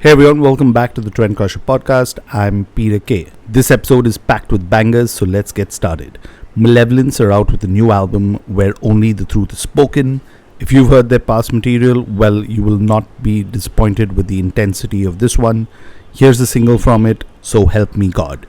Hey everyone, welcome back to the Trendcrusher podcast. I'm Peter K. This episode is packed with bangers, so let's get started. Malevolence are out with a new album where only the truth is spoken. If you've heard their past material, well, you will not be disappointed with the intensity of this one. Here's the single from it, So Help Me God.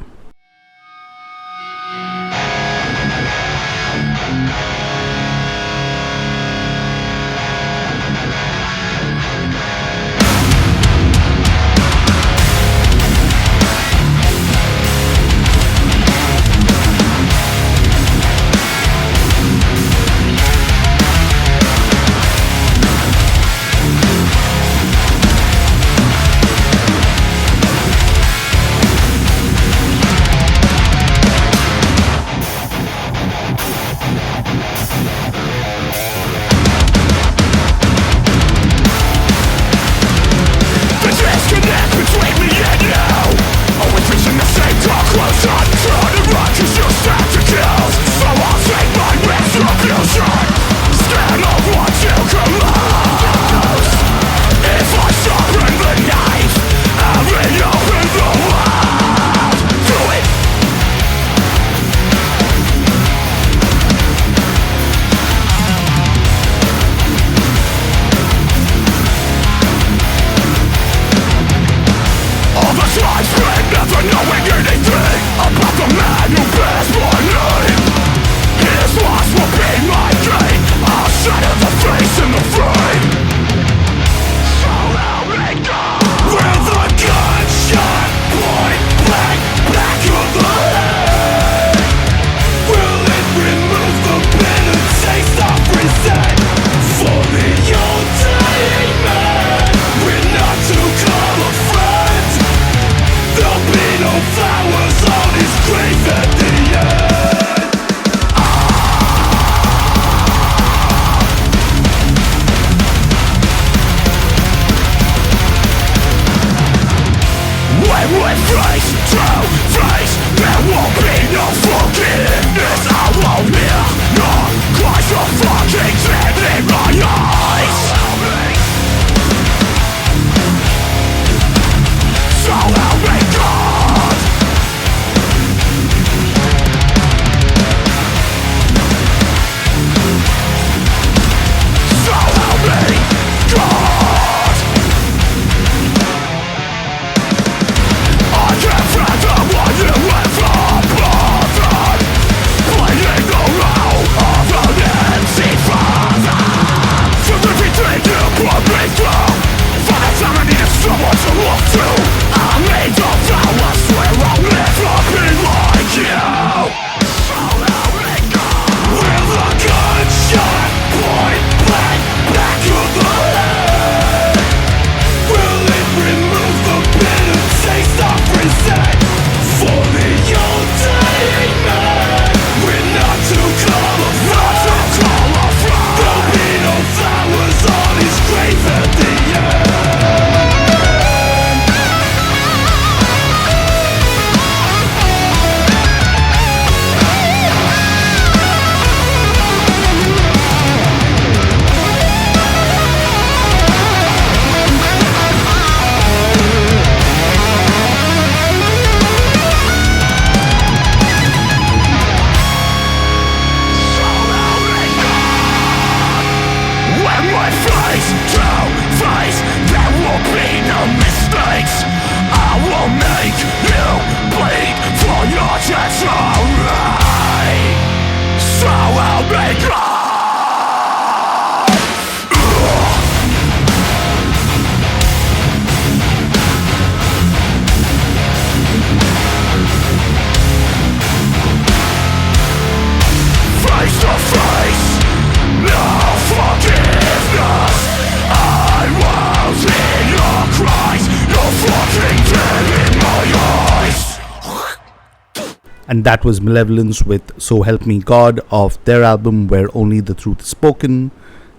And that was Malevolence with So Help Me God of their album Where Only the Truth is Spoken.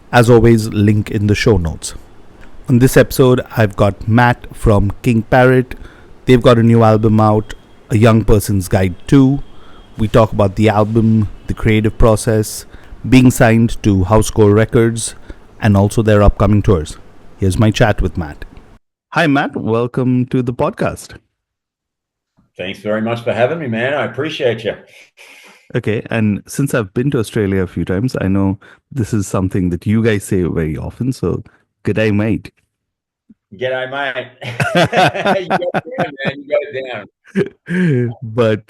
As always, link in the show notes. On this episode, I've got Matt from King Parrot. They've got a new album out, A Young Person's Guide to. We talk about the album, the creative process, being signed to Housecore Records, and also their upcoming tours. Here's my chat with Matt. Hi, Matt. Welcome to the podcast. Thanks very much for having me, man. I appreciate you. Okay, and since I've been to Australia a few times, I know this is something that you guys say very often. So, good day, mate. G'day, mate. You got it down, man. You got it down. But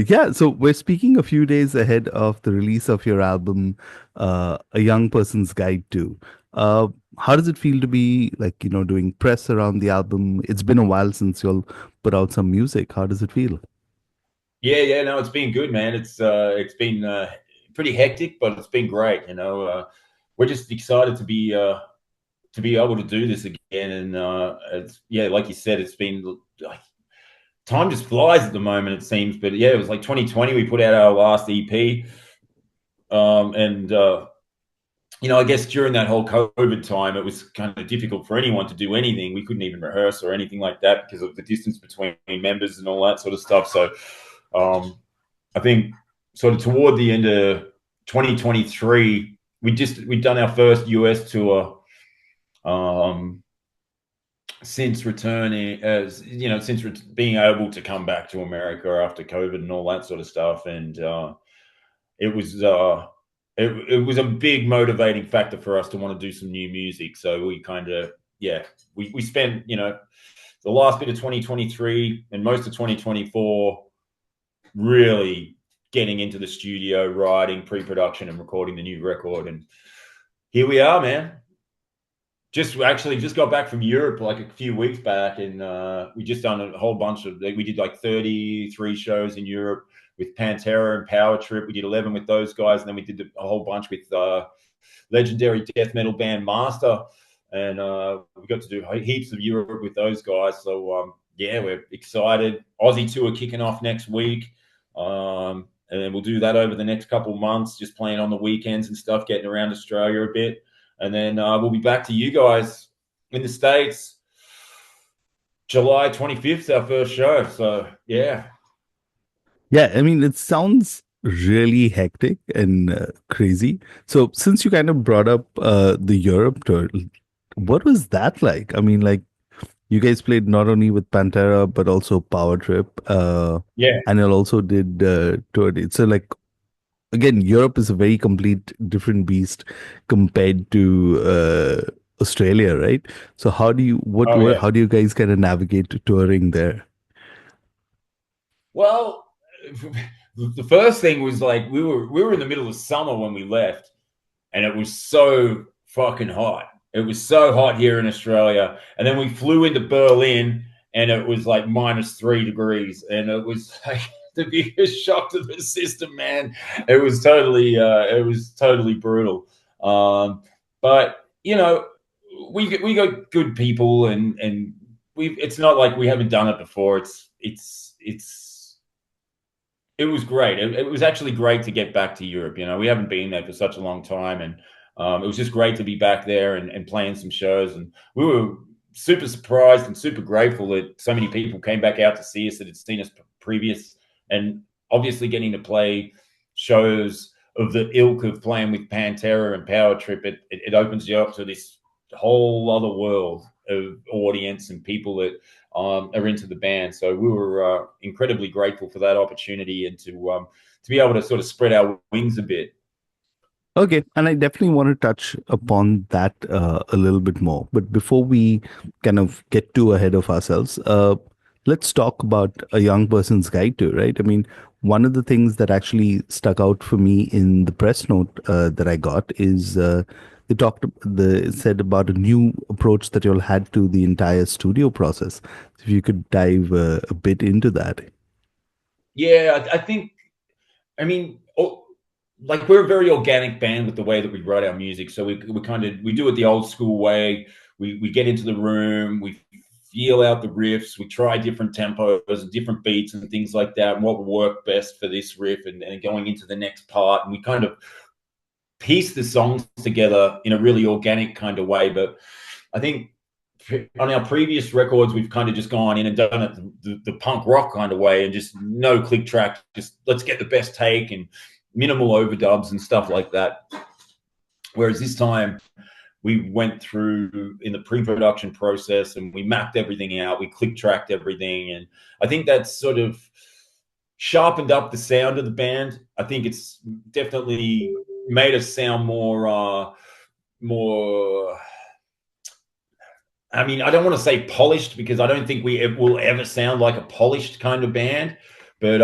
yeah, so we're speaking a few days ahead of the release of your album, A Young Person's Guide to. Uh, how does it feel to be like, doing press around the album? It's been a while since you'll put out some music. How does it feel? Yeah. No, it's been good, man. It's been pretty hectic, but it's been great. We're just excited to be able to do this again, and it's yeah, like you said, it's been like time just flies at the moment. It seems, but yeah, it was like 2020. We put out our last EP, and I guess during that whole COVID time, it was kind of difficult for anyone to do anything. We couldn't even rehearse or anything like that because of the distance between members and all that sort of stuff. So I think sort of toward the end of 2023, we'd done our first US tour um, since returning, as since being able to come back to America after COVID and all that sort of stuff, and it was it was a big motivating factor for us to want to do some new music. So we kind of we spent the last bit of 2023 and most of 2024 really getting into the studio, writing, pre-production, and recording the new record. And here we are, man. Just got back from Europe like a few weeks back, and we just done a whole bunch of. We did like 33 shows in Europe with Pantera and Power Trip. We did 11 with those guys, and then we did a whole bunch with legendary death metal band Master, and we got to do heaps of Europe with those guys. So yeah, we're excited. Aussie tour kicking off next week, and then we'll do that over the next couple of months, just playing on the weekends and stuff, getting around Australia a bit. And then we'll be back to you guys in the States July 25th, our first show. So, yeah. Yeah, I mean, it sounds really hectic and crazy. So, since you kind of brought up the Europe tour, what was that like? I mean, like, you guys played not only with Pantera, but also Power Trip, Yeah. and you also did tour dates. So, like, again, Europe is a very complete different beast compared to Australia, right? So, Oh, yeah. how do you guys kind of navigate touring there? Well, the first thing was like we were in the middle of summer when we left, and it was so fucking hot. It was so hot here in Australia, and then we flew into Berlin, and it was like -3 degrees, and it was like the biggest shock to the system, man. It was totally brutal. But we got good people, and we. It's not like we haven't done it before. It was great. It was actually great to get back to Europe. We haven't been there for such a long time, and it was just great to be back there and playing some shows. And we were super surprised and super grateful that so many people came back out to see us that had seen us previous, and obviously getting to play shows of the ilk of playing with Pantera and Power Trip. It opens you up to this whole other world of audience and people that are into the band. So we were incredibly grateful for that opportunity and to be able to sort of spread our wings a bit. Okay, and I definitely want to touch upon that a little bit more. But before we kind of get too ahead of ourselves, let's talk about a young person's guide to, right? I mean, one of the things that actually stuck out for me in the press note that I got is they said about a new approach that you all had to the entire studio process. If you could dive a bit into that. Yeah, I think. I mean, like we're a very organic band with the way that we write our music. So we do it the old school way. We get into the room, we feel out the riffs, we try different tempos and different beats and things like that, and what will work best for this riff and going into the next part. And we kind of piece the songs together in a really organic kind of way. But I think on our previous records, we've kind of just gone in and done it the punk rock kind of way and just no click track, just let's get the best take and minimal overdubs and stuff like that. Whereas this time we went through in the pre-production process and we mapped everything out. We click tracked everything, and I think that's sort of sharpened up the sound of the band. I think it's definitely made us sound more. I mean, I don't want to say polished because I don't think we will ever sound like a polished kind of band, but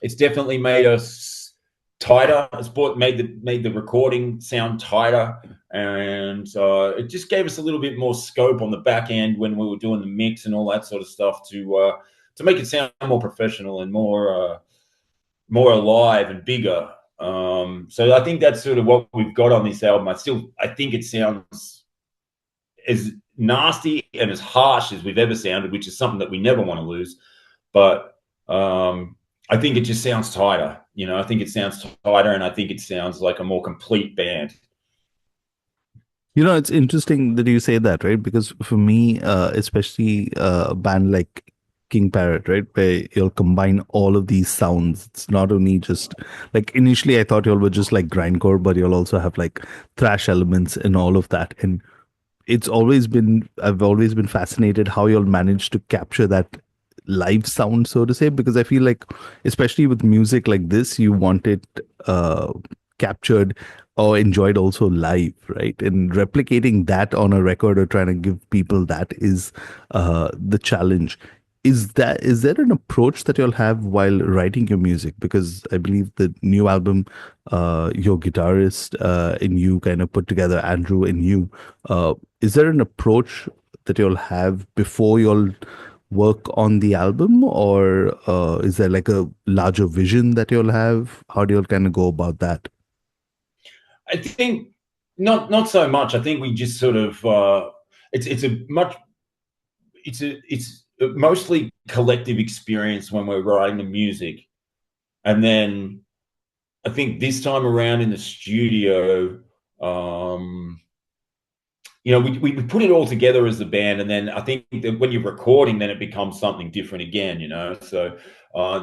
it's definitely made us tighter. It's made the recording sound tighter, and it just gave us a little bit more scope on the back end when we were doing the mix and all that sort of stuff to make it sound more professional and more alive and bigger. So I think that's sort of what we've got on this album. I think it sounds as nasty and as harsh as we've ever sounded, which is something that we never want to lose. But I think it just sounds tighter. I think it sounds tighter, and I think it sounds like a more complete band. It's interesting that you say that, right? Because for me, especially a band like King Parrot, right, where you'll combine all of these sounds. It's not only just like initially I thought y'all were just like grindcore, but you'll also have like thrash elements and all of that. And I've always been fascinated how you'll manage to capture that live sound, so to say, because I feel like, especially with music like this, you want it captured or enjoyed also live, right? And replicating that on a record or trying to give people that is the challenge. Is there an approach that you'll have while writing your music? Because I believe the new album, your guitarist and you kind of put together, Andrew and you. Is there an approach that you'll have before you'll work on the album, or is there like a larger vision that you'll have? How do you kind of go about that? I think not so much. I think we just sort of it's a much it's a mostly collective experience when we're writing the music, and then I think this time around in the studio, we put it all together as a band, and then I think that when you're recording, then it becomes something different again. So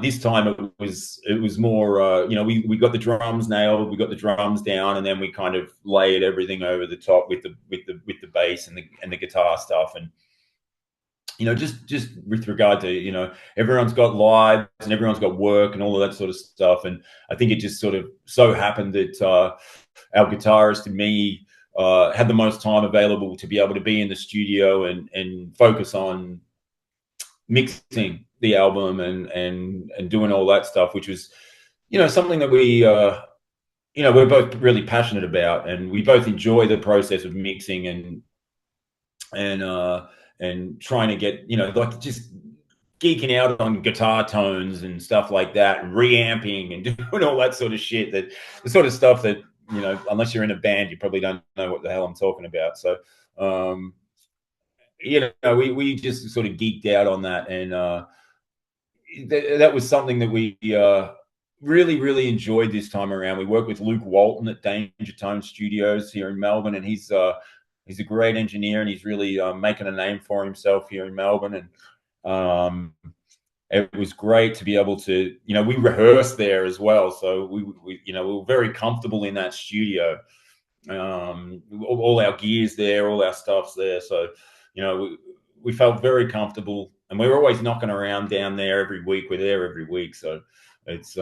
this time it was more, we got the drums nailed, we got the drums down, and then we kind of layered everything over the top with the bass and the guitar stuff, and just with regard to everyone's got lives and everyone's got work and all of that sort of stuff, and I think it just sort of so happened that our guitarist and me had the most time available to be able to be in the studio and focus on mixing the album and doing all that stuff, which was something that we're both really passionate about, and we both enjoy the process of mixing and trying to get like just geeking out on guitar tones and stuff like that, and reamping and doing all that sort of shit, that the sort of stuff that unless you're in a band, you probably don't know what the hell I'm talking about. So, we just sort of geeked out on that, and that was something that we really, really enjoyed this time around. We worked with Luke Walton at Danger Tone Studios here in Melbourne, and he's a great engineer, and he's really making a name for himself here in Melbourne. And it was great to be able to, we rehearsed there as well. So we were very comfortable in that studio. All our gear's there, all our stuff's there. So, we felt very comfortable, and we were always knocking around down there every week. We're there every week. So it's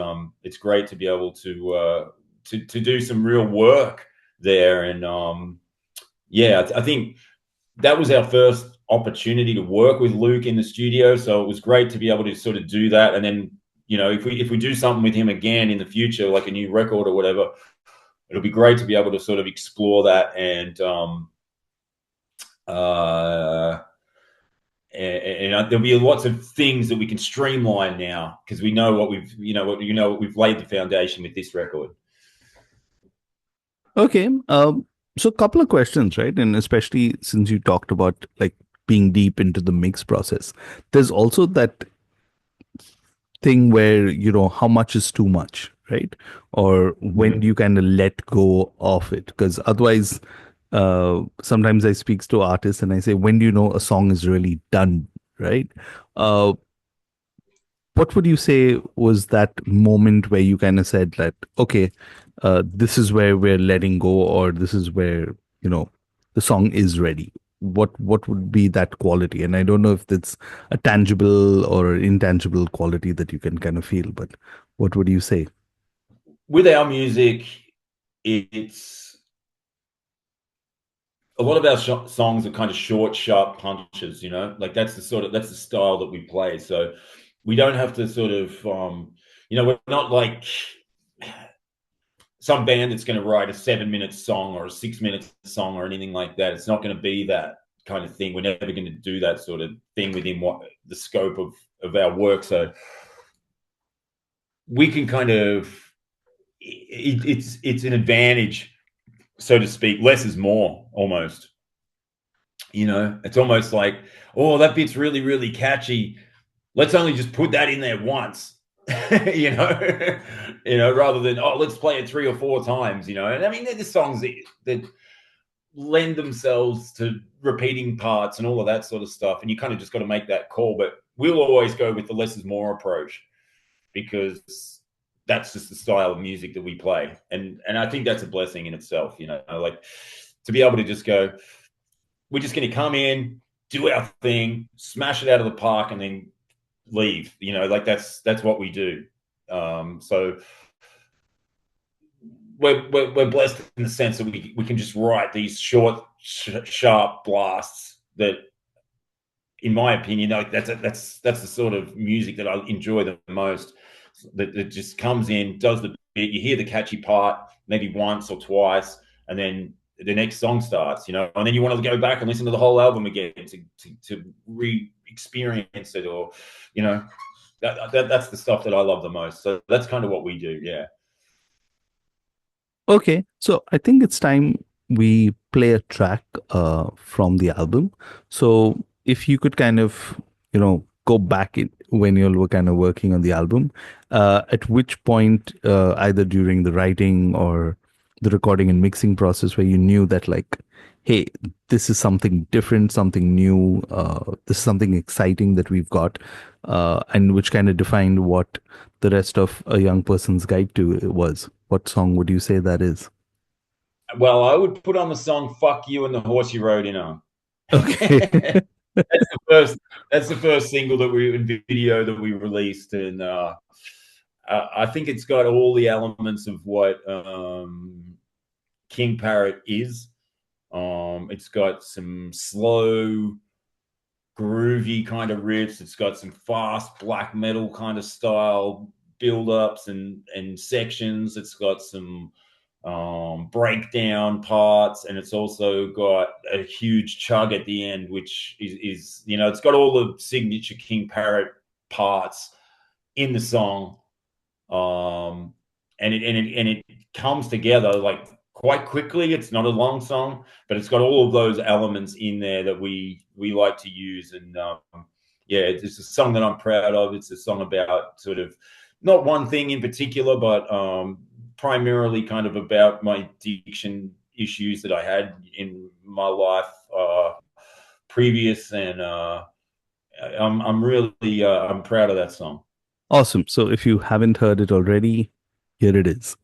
great to be able to do some real work there. And I think that was our first opportunity to work with Luke in the studio, so it was great to be able to sort of do that. And then if we do something with him again in the future, like a new record or whatever, it'll be great to be able to sort of explore that and there'll be lots of things that we can streamline now, because we know what we've laid the foundation with this record. Okay. So a couple of questions, right? And especially since you talked about like being deep into the mix process, there's also that thing where, how much is too much, right? Or when do you kind of let go of it? Because otherwise, sometimes I speak to artists and I say, when do you know a song is really done, right? What would you say was that moment where you kind of said that, okay, this is where we're letting go, or this is where the song is ready? What would be that quality? And I don't know if it's a tangible or intangible quality that you can kind of feel, but what would you say? With our music, it's a lot of our songs are kind of short, sharp punches. Like that's the style that we play. So we don't have to sort of, we're not like some band that's going to write a 7-minute song or a 6-minute song or anything like that. It's not going to be that kind of thing. We're never going to do that sort of thing within the scope of our work. So we can kind of, it's an advantage, so to speak. Less is more, almost. It's almost like, oh, that bit's really, really catchy. Let's only just put that in there once. Rather than, oh, let's play it 3 or 4 times, and I mean, there's songs that lend themselves to repeating parts and all of that sort of stuff, and you kind of just got to make that call. But we'll always go with the less is more approach, because that's just the style of music that we play, and I think that's a blessing in itself. Like to be able to just go, we're just going to come in, do our thing, smash it out of the park, and then leave. Like that's what we do. So we're blessed in the sense that we can just write these short, sharp blasts that, in my opinion, like that's the sort of music that I enjoy the most. That just comes in, does the bit, you hear the catchy part maybe once or twice, and then the next song starts, and then you want to go back and listen to the whole album again to re-experience it, or that's the stuff that I love the most. So that's kind of what we do. Yeah. Okay, so I think it's time we play a track from the album. So if you could kind of, go back when you were kind of working on the album, at which point, either during the writing or the recording and mixing process, where you knew that, like, hey, this is something different, something new, this is something exciting that we've got, and which kind of defined what the rest of A Young Person's Guide to was. What song would you say that is? Well, I would put on the song "Fuck You" and the horse you rode in on. Okay. That's the first single video that we released, and I think it's got all the elements of what King Parrot is. It's got some slow, groovy kind of riffs. It's got some fast black metal kind of style build-ups and sections. It's got some breakdown parts, and it's also got a huge chug at the end, which is it's got all the signature King Parrot parts in the song, and it comes together like quite quickly. It's not a long song, but it's got all of those elements in there that we like to use. And it's a song that I'm proud of. It's a song about sort of not one thing in particular, but primarily kind of about my addiction issues that I had in my life previous, and I'm really I'm proud of that song. Awesome. So if you haven't heard it already, here it is.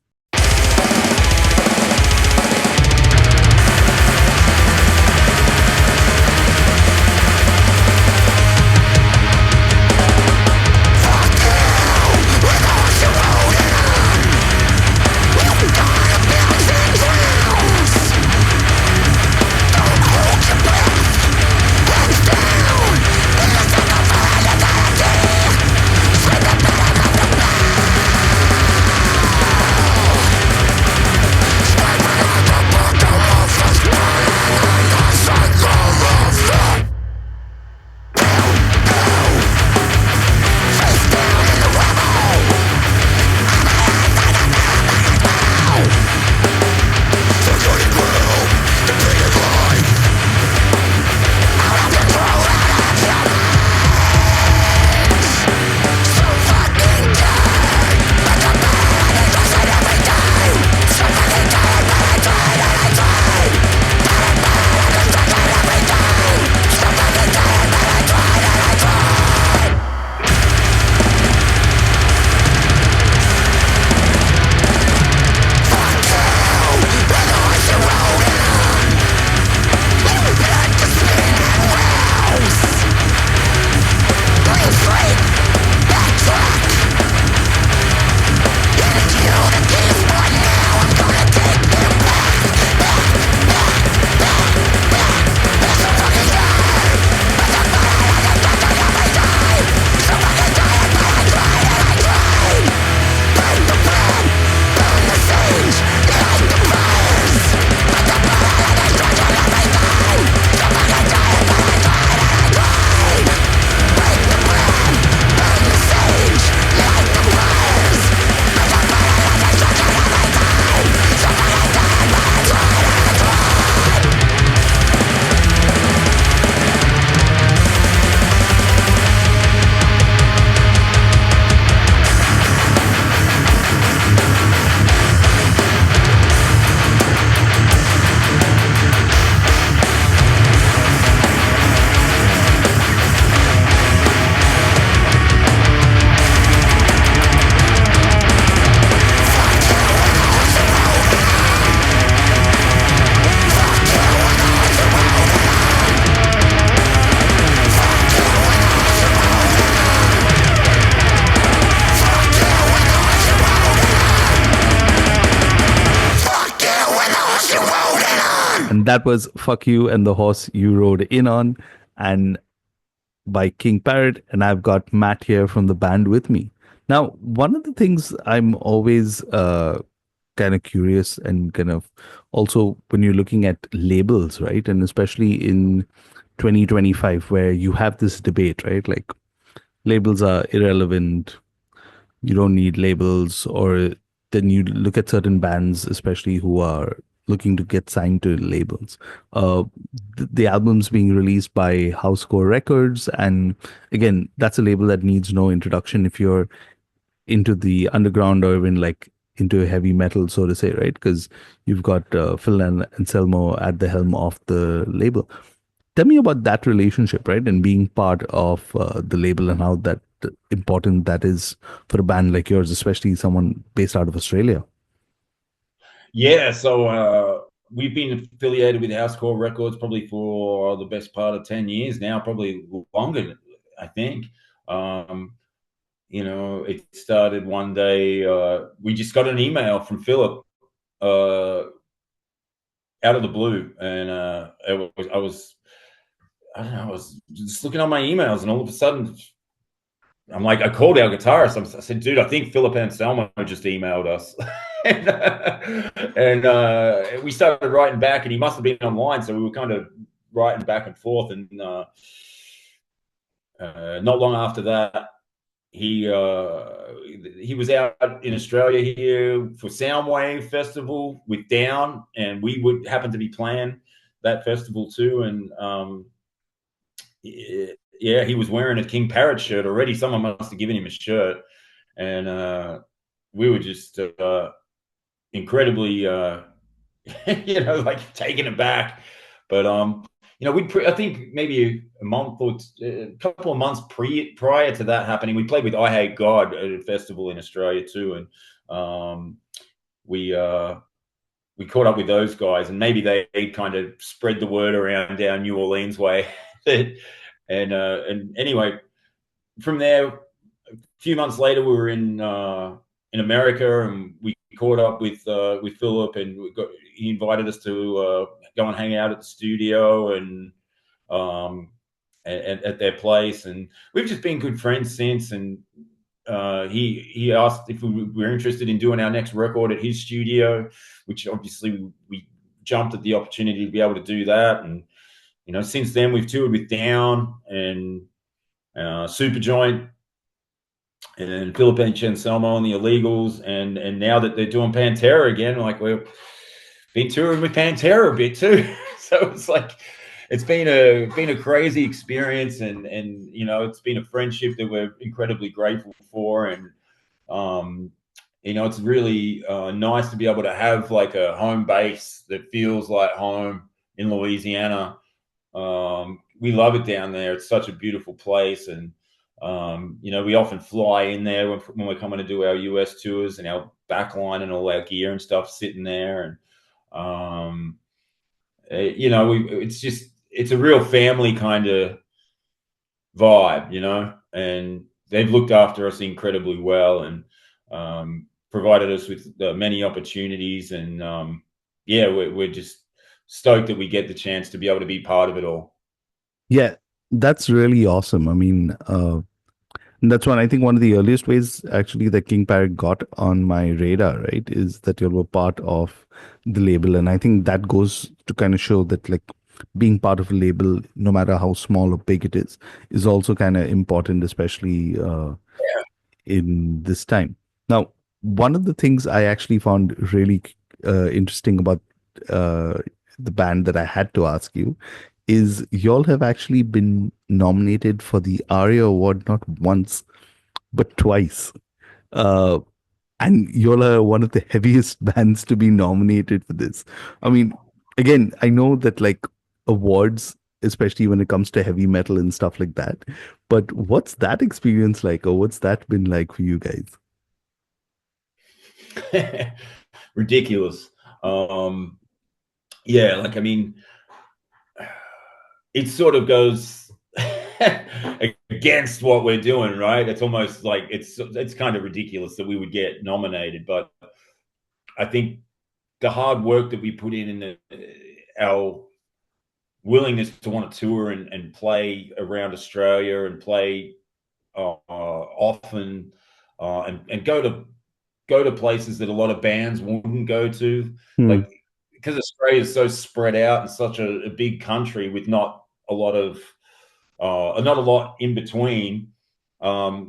That was Fuck You and the Horse You Rode In On, and by King Parrot. And I've got Matt here from the band with me. Now, one of the things I'm always kind of curious and kind of also when you're looking at labels, right? And especially in 2025, where you have this debate, right? Like labels are irrelevant, you don't need labels, or then you look at certain bands, especially who are looking to get signed to labels. Uh, the album's being released by Housecore Records, and again, that's a label that needs no introduction if you're into the underground or even like into heavy metal, so to say, right? Because you've got Phil and Anselmo at the helm of the label. Tell me about that relationship, right? And being part of the label and how that important that is for a band like yours, especially someone based out of Australia. Yeah, so we've been affiliated with Housecore Records probably for the best part of 10 years now, probably longer, I think. Um, it started one day. We just got an email from Philip uh, out of the blue, and I don't know, I was just looking on my emails, and all of a sudden, I called our guitarist. I said, dude, I think Philip Anselmo just emailed us. and we started writing back, and he must have been online. So we were kind of writing back and forth. And not long after that, he was out in Australia here for Soundwave Festival with Down, and we would happen to be playing that festival too. And yeah, he was wearing a King Parrot shirt already. Someone must have given him a shirt, and we were just incredibly, like taken aback. But I think maybe a month or a couple of months prior to that happening, we played with I Hate God at a festival in Australia too, and we caught up with those guys, and maybe they kind of spread the word around down New Orleans way. And anyway, from there, a few months later, we were in America, and we caught up with Philip, and he invited us to go and hang out at the studio and at their place, and we've just been good friends since. And he asked if we were interested in doing our next record at his studio, which obviously we jumped at the opportunity to be able to do that. And since then we've toured with Down and Superjoint and Philip Anselmo and the Illegals, and now that they're doing Pantera again, like we've been touring with Pantera a bit too. So it's like it's been a crazy experience, and it's been a friendship that we're incredibly grateful for. And it's really nice to be able to have like a home base that feels like home in Louisiana. We love it down there. It's such a beautiful place. And we often fly in there when we're coming to do our US tours, and our backline and all our gear and stuff sitting there. And it's a real family kind of vibe, and they've looked after us incredibly well, and provided us with many opportunities. And yeah, we're just stoked that we get the chance to be able to be part of it all. Yeah, that's really awesome. I mean, that's one, I think one of the earliest ways actually that King Parrot got on my radar, right, is that you were part of the label. And I think that goes to kind of show that like being part of a label, no matter how small or big it is also kind of important, especially in this time. Now, one of the things I actually found really interesting about uh, the band that I had to ask you is y'all have actually been nominated for the ARIA Award not once, but twice. Uh, and y'all are one of the heaviest bands to be nominated for this. I mean, again, I know that like awards, especially when it comes to heavy metal and stuff like that, but what's that experience like, or what's that been like for you guys? Ridiculous. Yeah, like I mean, it sort of goes against what we're doing, right? It's almost like it's kind of ridiculous that we would get nominated, but I think the hard work that we put in our willingness to want to tour and play around Australia and play often, and go to places that a lot of bands wouldn't go to, Hmm. like, because Australia is so spread out and such a big country with not a lot of not a lot in between.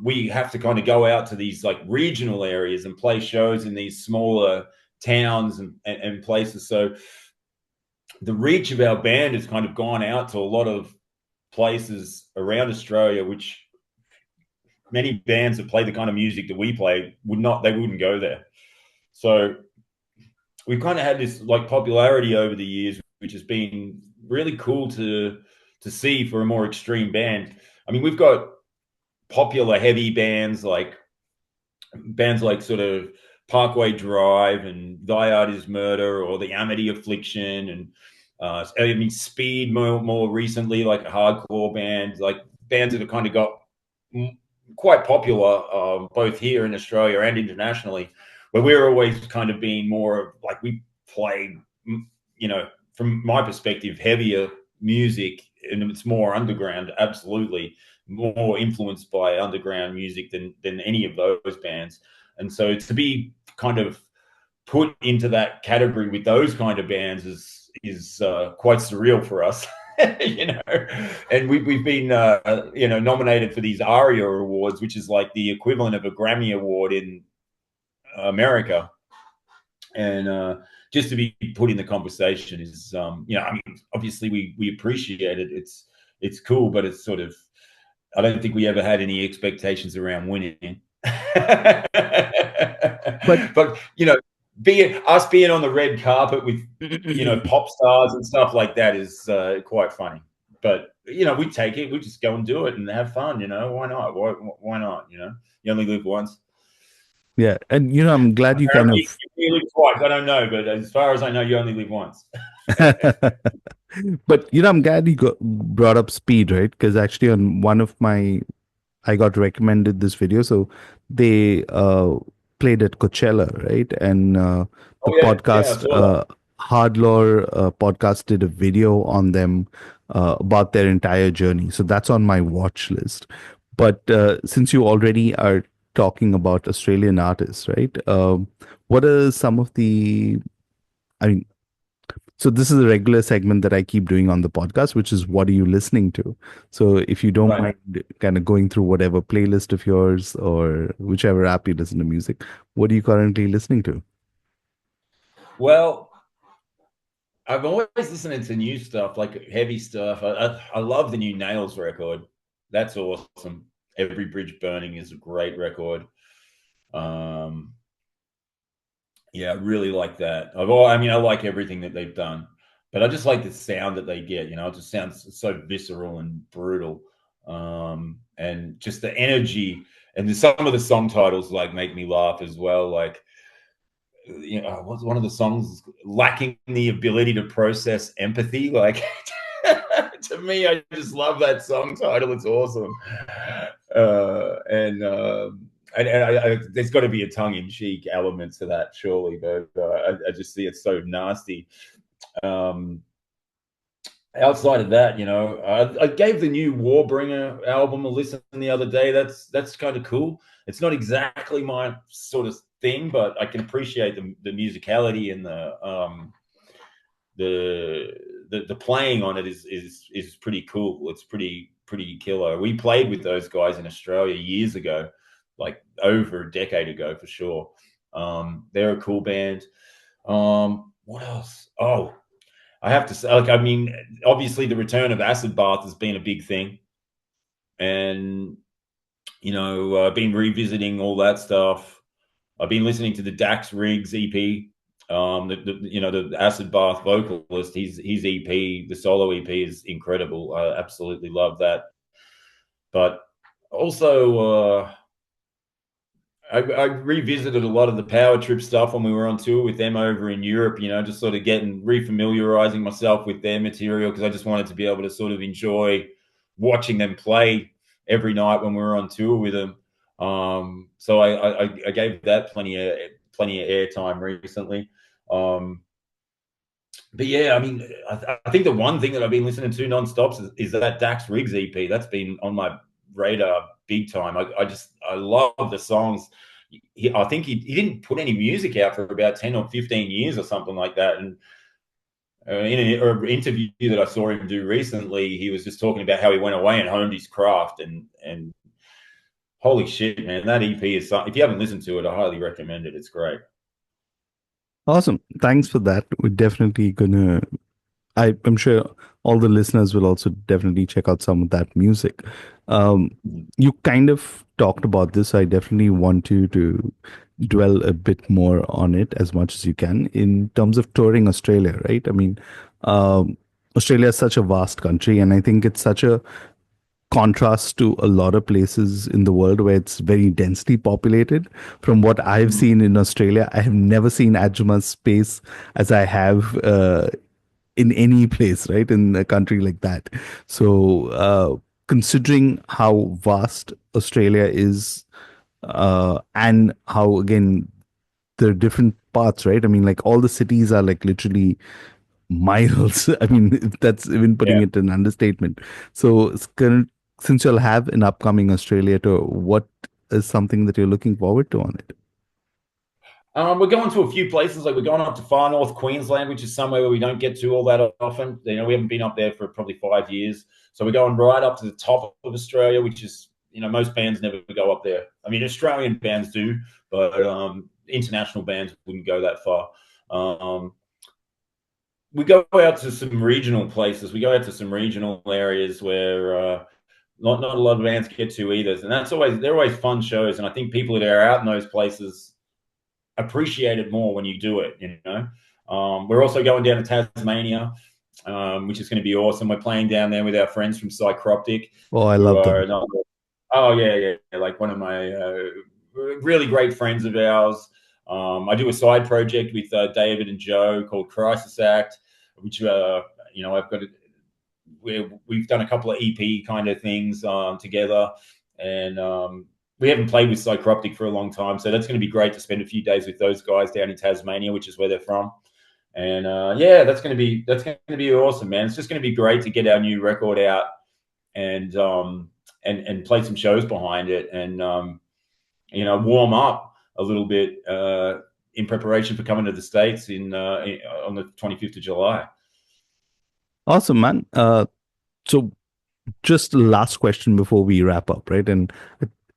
We have to kind of go out to these like regional areas and play shows in these smaller towns and places. So the reach of our band has kind of gone out to a lot of places around Australia, which many bands that play the kind of music that we play they wouldn't go there. So we've kind of had this like popularity over the years, which has been really cool to see for a more extreme band. I mean, we've got popular heavy bands like sort of Parkway Drive and Thy Art Is Murder, or the Amity Affliction, and I mean Speed more recently, like a hardcore band, like bands that have kind of got quite popular both here in Australia and internationally, where we're always kind of being more of like, we play, from my perspective, heavier music, and it's more underground, absolutely more influenced by underground music than any of those bands. And so to be kind of put into that category with those kind of bands is quite surreal for us. And we've been nominated for these ARIA awards, which is like the equivalent of a Grammy award in America. And just to be put in the conversation is, I mean, obviously we appreciate it. It's cool, but it's sort of, I don't think we ever had any expectations around winning. But But being on the red carpet with pop stars and stuff like that is quite funny. But we take it. We just go and do it and have fun. Why not? Why not? You only live once. yeah, and I'm glad you kind Apparently, of. you live twice. I don't know, but as far as I know, you only live once. But I'm glad you brought up Speed, right? Because actually, on one of my, I got recommended this video. So they played at Coachella, right? And the Oh yeah, yeah, I podcast, saw that. Hardlore podcast, did a video on them about their entire journey. So that's on my watch list. But since you already are talking about Australian artists, right? What are some of the, I mean, so this is a regular segment that I keep doing on the podcast, which is what are you listening to? So if you don't Right. mind kind of going through whatever playlist of yours or whichever app you listen to music, what are you currently listening to? Well, I've always listening to new stuff, like heavy stuff. I love the new Nails record. That's awesome. Every Bridge Burning is a great record. Um, yeah, I really like that. I mean, I like everything that they've done, but I just like the sound that they get. It just sounds so visceral and brutal, and just the energy. And some of the song titles like make me laugh as well. Like, what's one of the songs, lacking the ability to process empathy, like to me, I just love that song title. It's awesome. And there's got to be a tongue-in-cheek element to that, surely, but I just see it so nasty. um Outside of that, I gave the new Warbringer album a listen the other day. That's kind of cool. It's not exactly my sort of thing, but I can appreciate the musicality and the playing on it is pretty cool. It's pretty killer. We played with those guys in Australia years ago, like over a decade ago for sure. They're a cool band. What else? Oh, I have to say, like, I mean, obviously the return of Acid Bath has been a big thing, and I've been revisiting all that stuff. I've been listening to the Dax Riggs EP. The Acid Bath vocalist, his EP, the solo EP is incredible. I absolutely love that. But also, I revisited a lot of the Power Trip stuff when we were on tour with them over in Europe, just sort of getting refamiliarizing myself with their material, because I just wanted to be able to sort of enjoy watching them play every night when we were on tour with them. So I gave that plenty of airtime recently. Um, but yeah, I mean, I think the one thing that I've been listening to nonstop is that Dax Riggs EP. That's been on my radar big time. I love the songs. I think he didn't put any music out for about 10 or 15 years or something like that. And in an interview that I saw him do recently, he was just talking about how he went away and honed his craft. And holy shit, man, that EP is something. If you haven't listened to it, I highly recommend it. It's great. Awesome. Thanks for that. We're definitely gonna I'm sure all the listeners will also definitely check out some of that music. Um, you kind of talked about this. I definitely want you to dwell a bit more on it as much as you can in terms of touring Australia, right? I mean, Australia is such a vast country, and I think it's such a contrast to a lot of places in the world where it's very densely populated. From what I've seen in Australia, I have never seen as much space as I have in any place, right? In a country like that. So, considering how vast Australia is, and how, again, there are different parts, right? I mean, like all the cities are like literally miles. I mean, if that's even putting Yeah. it in understatement. So, since you'll have an upcoming Australia tour, what is something that you're looking forward to on it? We're going to a few places. Like we're going up to far north Queensland, which is somewhere where we don't get to all that often. You know, we haven't been up there for probably 5 years. So we're going right up to the top of Australia, which is, most bands never go up there. I mean, Australian bands do, but international bands wouldn't go that far. Um, we go out to some regional places. We go out to some regional areas where not a lot of bands get to either, and they're always fun shows. And I think people that are out in those places appreciate it more when you do it. We're also going down to Tasmania, which is going to be awesome. We're playing down there with our friends from Psychroptic, Oh, I who love are them. another. Oh yeah, like one of my really great friends of ours. I do a side project with David and Joe called Crisis Act, which I've got. We've done a couple of EP kind of things together, and we haven't played with Psychroptic for a long time, so that's going to be great to spend a few days with those guys down in Tasmania, which is where they're from. And yeah, that's going to be awesome, man. It's just going to be great to get our new record out and and play some shows behind it, and warm up a little bit in preparation for coming to the States on the 25th of July. Awesome, man. So just last question before we wrap up, right? And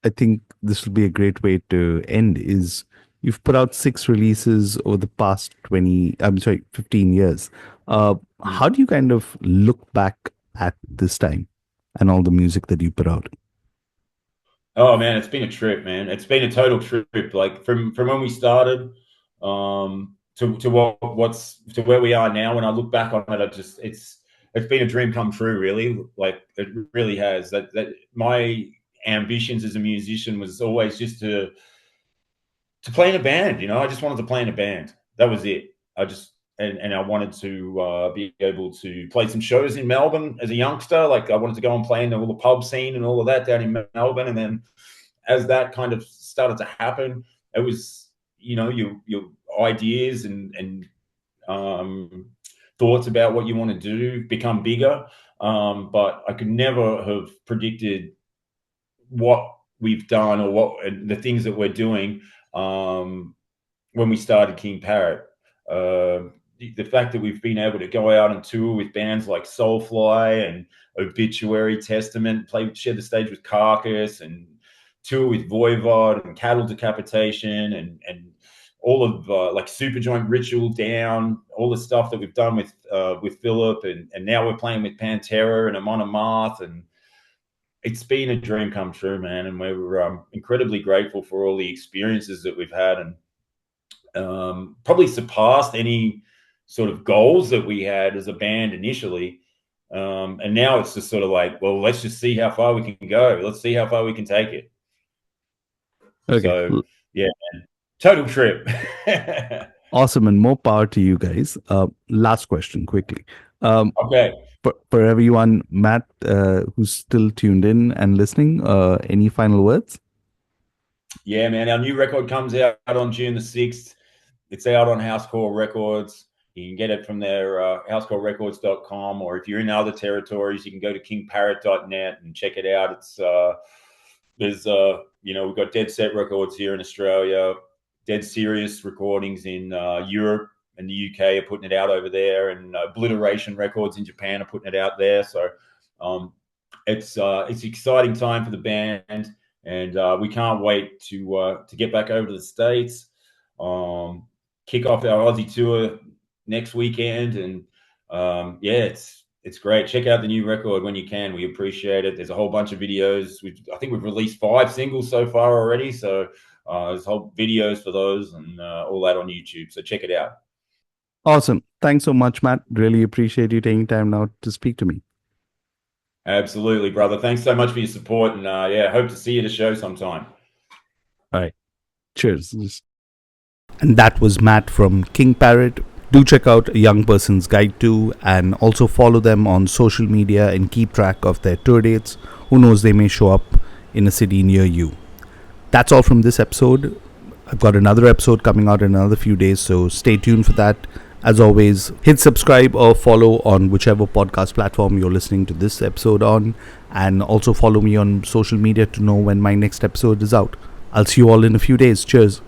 I think this will be a great way to end is you've put out six releases over the past 20, I'm sorry, 15 years. How do you kind of look back at this time and all the music that you put out? Oh man, it's been a trip, man. It's been a total trip. Like from when we started, to what's to where we are now. When I look back on it, it's been a dream come true, really. Like it really has. That my ambitions as a musician was always just to play in a band. I just wanted to play in a band. That was it. And I wanted to be able to play some shows in Melbourne as a youngster. Like I wanted to go and play in all the pub scene and all of that down in Melbourne. And then as that kind of started to happen, it was your ideas and thoughts about what you want to do become bigger. But I could never have predicted what we've done or what the things that we're doing when we started King Parrot. The fact that we've been able to go out and tour with bands like Soulfly and Obituary, Testament, share the stage with Carcass, and tour with Voivod and Cattle Decapitation, and all of like Superjoint, Ritual, Down, all the stuff that we've done with Philip, and now we're playing with Pantera and Amon Amarth, and it's been a dream come true, man. And we're incredibly grateful for all the experiences that we've had, and probably surpassed any sort of goals that we had as a band initially. And now it's just sort of like, well, let's just see how far we can go. Let's see how far we can take it. Okay. So, yeah, man, total trip. Awesome, and more power to you guys. Last question, quickly. Okay. For everyone, Matt, who's still tuned in and listening, any final words? Yeah, man, our new record comes out on June the 6th. It's out on Housecore Records. You can get it from their housecorecords.com, or if you're in other territories, you can go to kingparrot.net and check it out. It's there's we've got Dead Set Records here in Australia, Dead Serious recordings in Europe and the UK are putting it out over there, and Obliteration Records in Japan are putting it out there. So it's an exciting time for the band, and we can't wait to get back over to the States, kick off our Aussie tour next weekend, and it's great. Check out the new record when you can. We appreciate it. There's a whole bunch of videos. I think we've released 5 singles so far already, so there's whole videos for those and all that on YouTube. So check it out. Awesome. Thanks so much, Matt. Really appreciate you taking time now to speak to me. Absolutely, brother. Thanks so much for your support, and hope to see you at the show sometime. All right. Cheers. And that was Matt from King Parrot. Do check out A Young Person's Guide to, and also follow them on social media and keep track of their tour dates. Who knows, they may show up in a city near you. That's all from this episode. I've got another episode coming out in another few days, so stay tuned for that. As always, hit subscribe or follow on whichever podcast platform you're listening to this episode on, and also follow me on social media to know when my next episode is out. I'll see you all in a few days. Cheers.